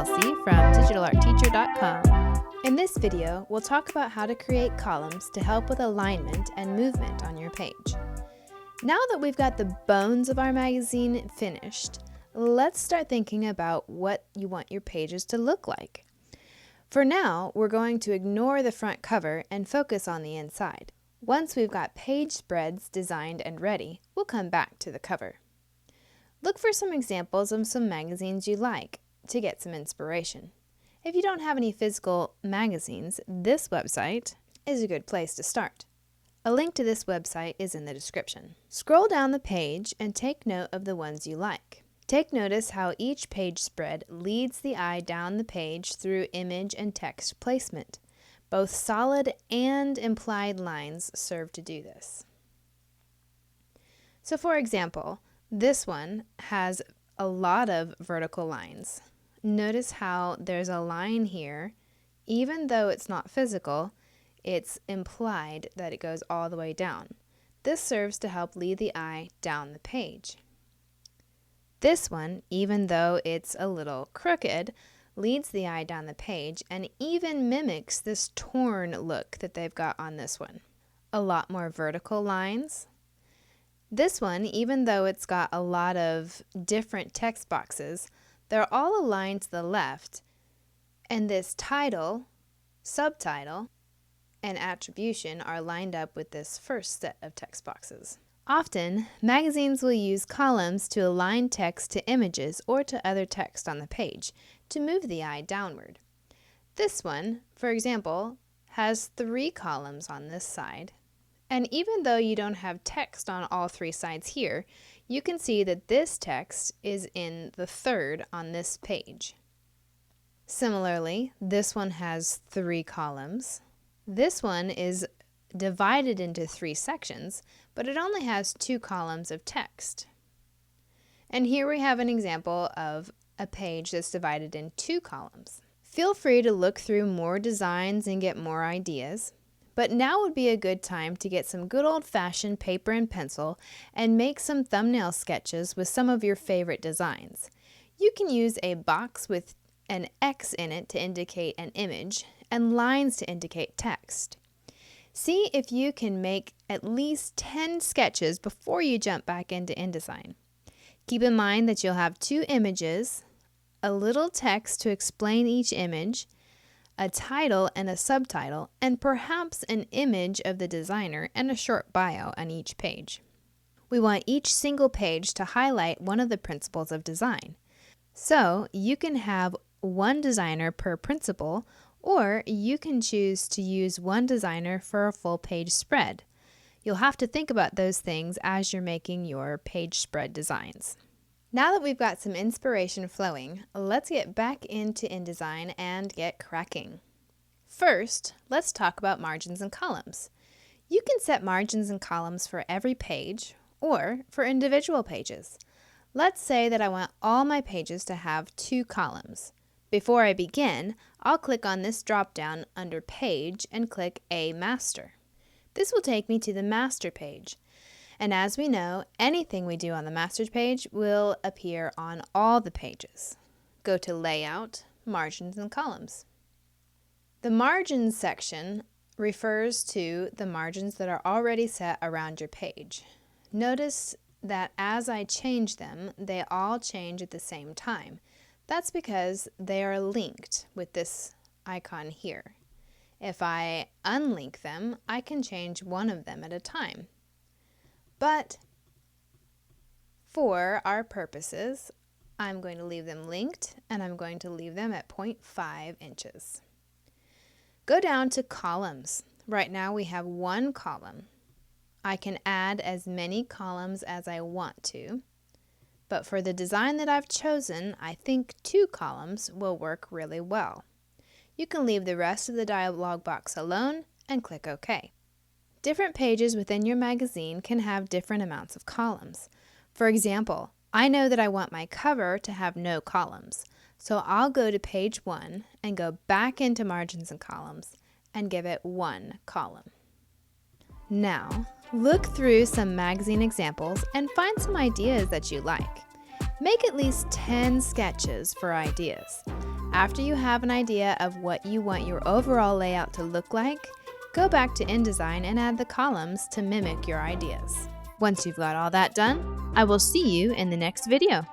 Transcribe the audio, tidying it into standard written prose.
Kelsey from digitalartteacher.com. In this video, we'll talk about how to create columns to help with alignment and movement on your page. Now that we've got the bones of our magazine finished, let's start thinking about what you want your pages to look like. For now, we're going to ignore the front cover and focus on the inside. Once we've got page spreads designed and ready, we'll come back to the cover. Look for some examples of some magazines you like to get some inspiration. If you don't have any physical magazines, this website is a good place to start. A link to this website is in the description. Scroll down the page and take note of the ones you like. Take notice how each page spread leads the eye down the page through image and text placement. Both solid and implied lines serve to do this. So for example, this one has a lot of vertical lines. Notice how there's a line here. Even though it's not physical, it's implied that it goes all the way down. This serves to help lead the eye down the page. This one, even though it's a little crooked, leads the eye down the page and even mimics this torn look that they've got on this one. A lot more vertical lines. This one, even though it's got a lot of different text boxes, they're all aligned to the left, and this title, subtitle, and attribution are lined up with this first set of text boxes. Often, magazines will use columns to align text to images or to other text on the page to move the eye downward. This one, for example, has 3 columns on this side. And even though you don't have text on all 3 sides here, you can see that this text is in the third on this page. Similarly, this one has 3 columns. This one is divided into 3 sections, but it only has 2 columns of text. And here we have an example of a page that's divided in 2 columns. Feel free to look through more designs and get more ideas. But now would be a good time to get some good old-fashioned paper and pencil and make some thumbnail sketches with some of your favorite designs. You can use a box with an X in it to indicate an image and lines to indicate text. See if you can make at least 10 sketches before you jump back into InDesign. Keep in mind that you'll have 2 images, a little text to explain each image, a title and a subtitle, and perhaps an image of the designer and a short bio on each page. We want each single page to highlight one of the principles of design. So you can have one designer per principle, or you can choose to use one designer for a full page spread. You'll have to think about those things as you're making your page spread designs. Now that we've got some inspiration flowing, let's get back into InDesign and get cracking. First, let's talk about margins and columns. You can set margins and columns for every page or for individual pages. Let's say that I want all my pages to have 2 columns. Before I begin, I'll click on this drop-down under Page and click A Master. This will take me to the master page. And as we know, anything we do on the master page will appear on all the pages. Go to Layout, Margins and Columns. The Margins section refers to the margins that are already set around your page. Notice that as I change them, they all change at the same time. That's because they are linked with this icon here. If I unlink them, I can change one of them at a time. But for our purposes, I'm going to leave them linked and I'm going to leave them at 0.5 inches. Go down to columns. Right now we have 1 column. I can add as many columns as I want to, but for the design that I've chosen, I think 2 columns will work really well. You can leave the rest of the dialog box alone and click OK. Different pages within your magazine can have different amounts of columns. For example, I know that I want my cover to have no columns, so I'll go to page 1 and go back into margins and columns and give it 1 column. Now, look through some magazine examples and find some ideas that you like. Make at least 10 sketches for ideas. After you have an idea of what you want your overall layout to look like, go back to InDesign and add the columns to mimic your ideas. Once you've got all that done, I will see you in the next video.